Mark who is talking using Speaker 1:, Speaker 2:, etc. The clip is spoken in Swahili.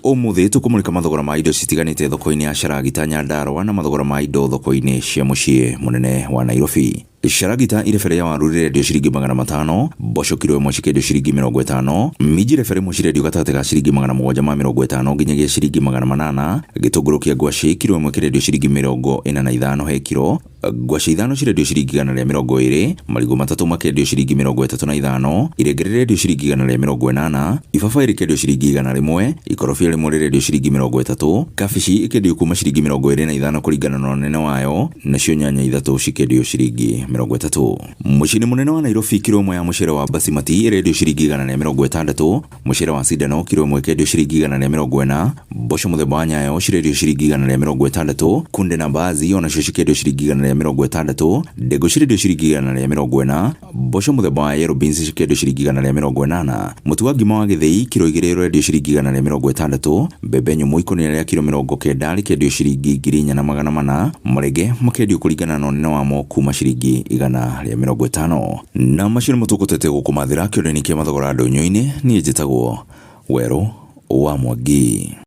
Speaker 1: Umuthi tukumulika mathogora ma indo citiganite thoko-ini ya Sharagita, Nyandarua na mathogora ma indo thoko-ini cia mucii munene wa Nairobi. Sharagita irebere ya waru irendio ciringi 500, mboco kilo imwe cikendio ciringi 50, minji irebere imwe cirendio gatagatĩ ga ciringi 750 nginyagia ciringi 800, gĩtũngũrũ kĩa ngwacĩ kilo imwe kĩrendio ciringi 45 he kilo, ngwacĩ 5 cirendio ciringi 120, marigũ matatũ makendio ciringi 35, irengere rirendio ciringi 180, ibabaĩ rĩkendio ciringi 100, ikorobia rĩmwe rĩrendio ciringi 30, kabici ikendio kuma ciringi 25 kũringana na ũnene wayo, nacio nyanya ithatũ cikendio ciringi 30. Mucii munene wa Nairobi kilo imwe ya mucere wa Basmati irendio ciringi 160, mucere wa Sidano kilo imwe ikendio ciringi 140, mboco muthemba wa Nyayo cirendio ciringi 160, kunde na mbaazi onacio cikendio ciringi 160, ndengũ cirendio ciringi 140, mboco muthemba wa Yellow Beans cikendio ciringi 180, mutu wa ngima wa Gĩthĩi kilo 2 irendio ciringi 160, mbembe nyũmũ ikũnia rĩa kilo 90 rĩkendio ciringi 4,400, marenge makendio kũringana na ũnene wamo kuma ciringi 150. Na macio nĩ mũtũkũtete gũkũmathĩra kĩũndũ-inĩ kĩa mathogora ndũnyũ-inĩ. Niĩ njĩtagwo Werũ wa Mwangi.